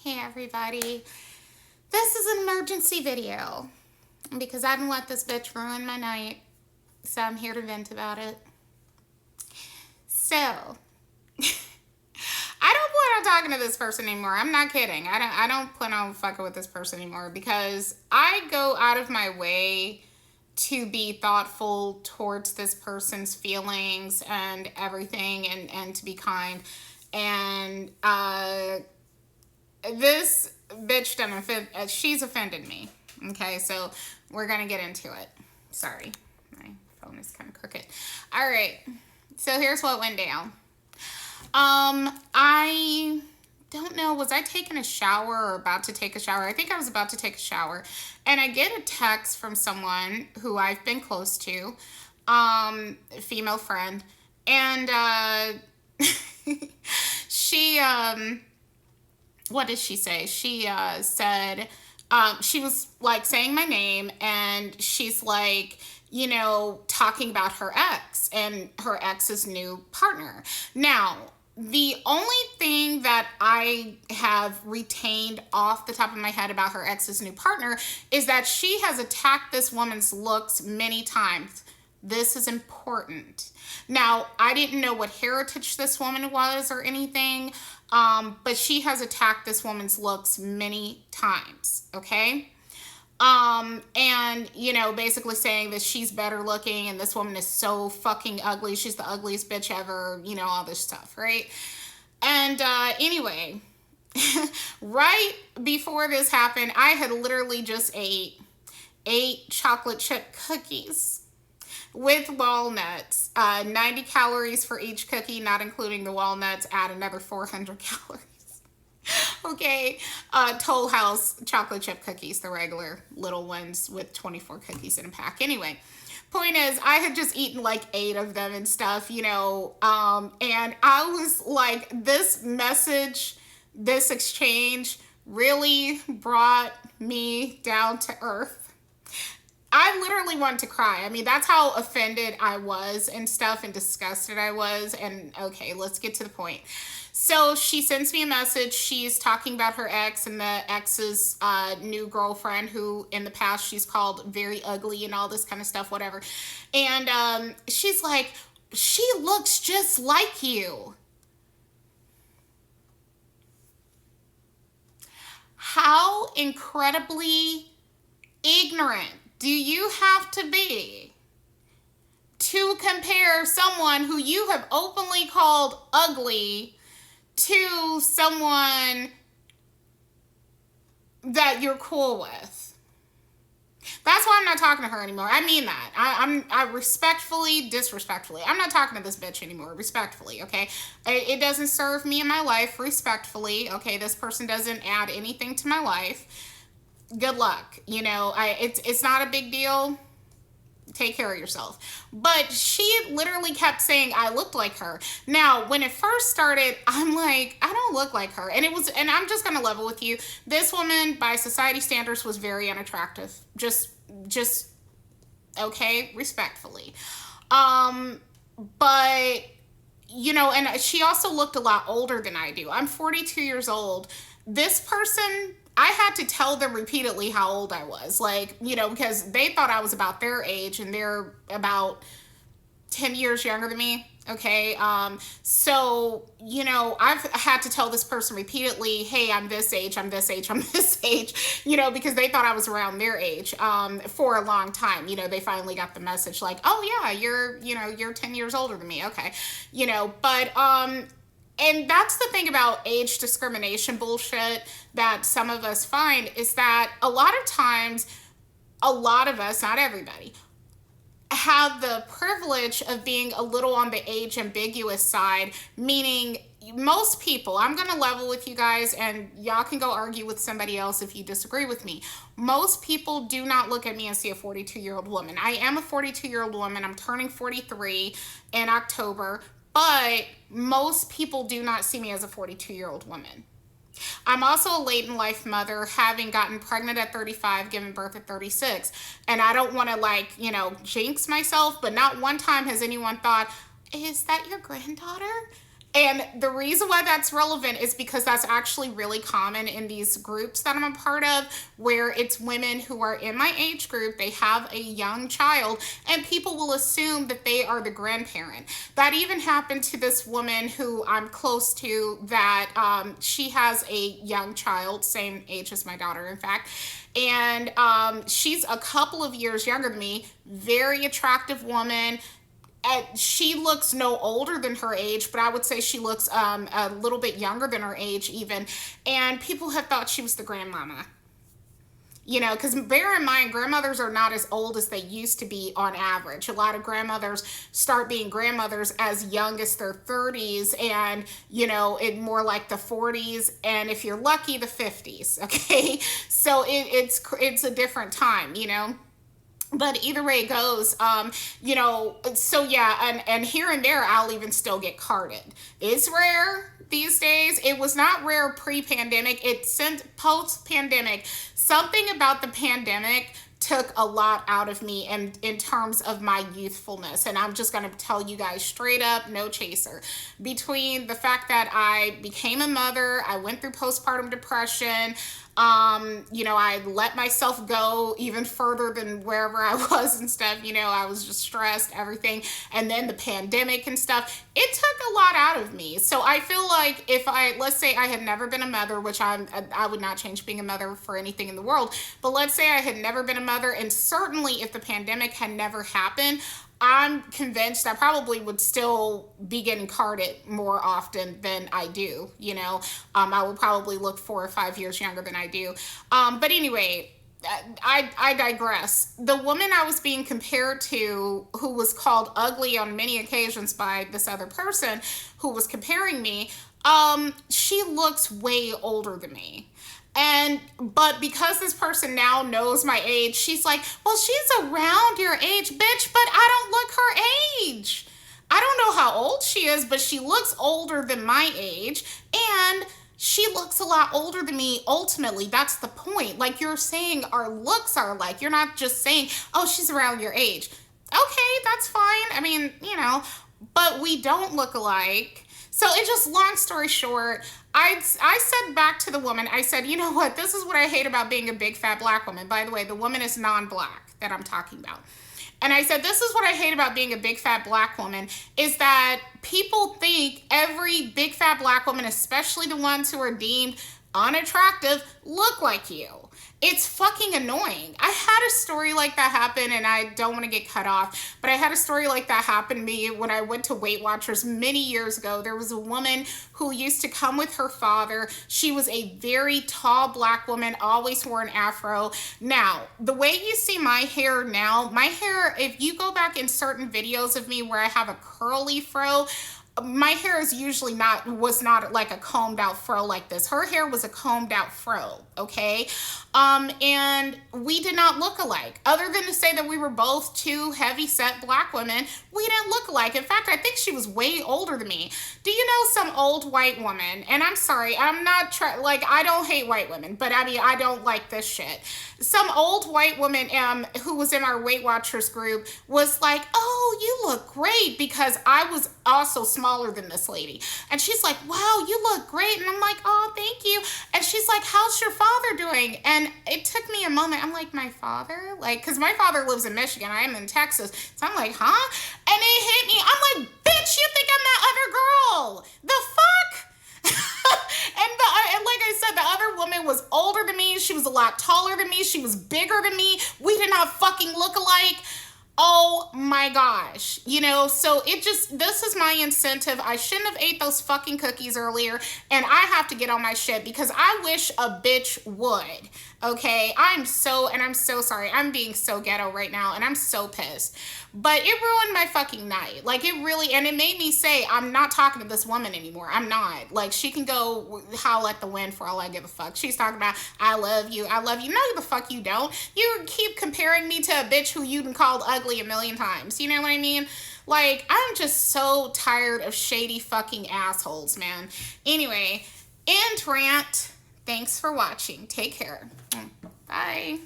Hey everybody, this is an emergency video because I didn't let this bitch ruin my night, so I'm here to vent about it. So, I don't plan on talking to this person anymore. I'm not kidding. I don't plan on fucking with this person anymore because I go out of my way to be thoughtful towards this person's feelings and everything and to be kind. And this bitch she's offended me. Okay, so we're gonna get into it. Sorry, my phone is kind of crooked. All right, so here's what went down. I don't know, was I taking a shower or about to take a shower? I think I was about to take a shower, and I get a text from someone who I've been close to, a female friend, and she what did she say? She said, she was like saying my name, and she's like, talking about her ex and her ex's new partner. Now, the only thing that I have retained off the top of my head about her ex's new partner is that she has attacked this woman's looks many times. This is important. Now, I didn't know what heritage this woman was or anything, but she has attacked this woman's looks many times, okay? And, basically saying that she's better looking and this woman is so fucking ugly. She's the ugliest bitch ever, all this stuff, right? And, anyway, right before this happened, I had literally just ate 8 chocolate chip cookies with walnuts, 90 calories for each cookie, not including the walnuts. Add another 400 calories. Okay, Toll House chocolate chip cookies, the regular little ones with 24 cookies in a pack. Anyway, point is, I had just eaten like 8 of them and stuff, and I was like, this message, this exchange really brought me down to earth. I literally wanted to cry. I mean, that's how offended I was and stuff and disgusted I was. And okay, let's get to the point. So she sends me a message. She's talking about her ex and the ex's new girlfriend, who in the past she's called very ugly and all this kind of stuff, whatever. And she's like, she looks just like you. How incredibly ignorant do you have to be to compare someone who you have openly called ugly to someone that you're cool with? That's why I'm not talking to her anymore. I mean that. I respectfully, disrespectfully, I'm not talking to this bitch anymore. Respectfully, okay? It doesn't serve me in my life. Respectfully, okay? This person doesn't add anything to my life. Good luck. It's not a big deal. Take care of yourself. But she literally kept saying I looked like her. Now, when it first started, I'm like, I don't look like her. And I'm just gonna level with you. This woman, by society standards, was very unattractive. Just okay, respectfully. But and she also looked a lot older than I do. I'm 42 years old. This person, I had to tell them repeatedly how old I was, because they thought I was about their age and they're about 10 years younger than me. Okay. So, I've had to tell this person repeatedly, hey, I'm this age, I'm this age, I'm this age, because they thought I was around their age, for a long time. They finally got the message like, oh yeah, you're 10 years older than me. Okay. And that's the thing about age discrimination bullshit that some of us find, is that a lot of times, a lot of us, not everybody, have the privilege of being a little on the age ambiguous side, meaning most people, I'm going to level with you guys and y'all can go argue with somebody else if you disagree with me. Most people do not look at me and see a 42-year-old woman. I am a 42-year-old woman. I'm turning 43 in October. But most people do not see me as a 42-year-old woman. I'm also a late in life mother, having gotten pregnant at 35, given birth at 36. And I don't want to jinx myself, but not one time has anyone thought, is that your granddaughter? And the reason why that's relevant is because that's actually really common in these groups that I'm a part of, where it's women who are in my age group, they have a young child, and people will assume that they are the grandparent. That even happened to this woman who I'm close to, that she has a young child, same age as my daughter, in fact. And she's a couple of years younger than me, very attractive woman. She looks no older than her age, but I would say she looks a little bit younger than her age even. And people have thought she was the grandmama. You know, because bear in mind, grandmothers are not as old as they used to be on average. A lot of grandmothers start being grandmothers as young as their 30s, and, you know, in more like the 40s, and if you're lucky, the 50s, okay? So it's a different time, you know? But either way it goes, you know, so yeah, and here and there, I'll even still get carded. It's rare these days. It was not rare pre-pandemic. It's since post-pandemic. Something about the pandemic took a lot out of me and in terms of my youthfulness. And I'm just going to tell you guys straight up, no chaser. Between the fact that I became a mother, I went through postpartum depression, you know, I let myself go even further than wherever I was and stuff. You know, I was just stressed, everything. And then the pandemic and stuff, it took a lot out of me. So I feel like if let's say I had never been a mother, which I would not change being a mother for anything in the world. But let's say I had never been a mother, and certainly if the pandemic had never happened, I'm convinced I probably would still be getting carded more often than I do. You know, I would probably look 4 or 5 years younger than I do. But anyway, I digress. The woman I was being compared to, who was called ugly on many occasions by this other person who was comparing me, she looks way older than me. But because this person now knows my age, she's like, well, she's around your age, bitch, but I don't look her age. I don't know how old she is, but she looks older than my age, and she looks a lot older than me. Ultimately, that's the point. Like, you're saying our looks are alike. You're not just saying, oh, she's around your age. Okay, that's fine. I mean, you know, but we don't look alike. So it just, long story short, I said back to the woman, I said, you know what, this is what I hate about being a big fat black woman. By the way, the woman is non-black that I'm talking about. And I said, this is what I hate about being a big fat black woman, is that people think every big fat black woman, especially the ones who are deemed unattractive, look like you. It's fucking annoying. I had a story like that happen, and I don't want to get cut off, but I had a story like that happen to me when I went to Weight Watchers many years ago. There was a woman who used to come with her father. She was a very tall black woman, always wore an afro. Now, the way you see my hair now, my hair, if you go back in certain videos of me where I have a curly fro, my hair is usually was not like a combed out fro like this. Her hair was a combed out fro, okay? And we did not look alike. Other than to say that we were both two heavy set black women, we didn't look alike. In fact, I think she was way older than me. Do you know some old white woman? And I'm sorry, I'm not like, I don't hate white women, but I mean, I don't like this shit. Some old white woman who was in our Weight Watchers group was like, oh, you look great, because I was also smaller than this lady. And she's like, wow, you look great. And I'm like, oh, thank you. And she's like, how's your father doing? And it took me a moment. I'm like, my father? Like, because my father lives in Michigan. I am in Texas. So I'm like, huh? And it hit me. I'm like, bitch, you think I'm that other girl? The fuck? And like I said, the other woman was older than me. She was a lot taller than me. She was bigger than me. We did not fucking look alike. Oh my gosh. You know, so this is my incentive. I shouldn't have ate those fucking cookies earlier, and I have to get on my shit because I wish a bitch would. Okay, I'm so sorry. I'm being so ghetto right now, and I'm so pissed. But it ruined my fucking night. Like, it really, and it made me say, I'm not talking to this woman anymore. I'm not. Like, she can go howl at the wind for all I give a fuck. She's talking about, I love you, I love you. No, the fuck you don't. You keep comparing me to a bitch who you called ugly a million times. You know what I mean? Like, I'm just so tired of shady fucking assholes, man. Anyway, end rant. Thanks for watching. Take care. Bye.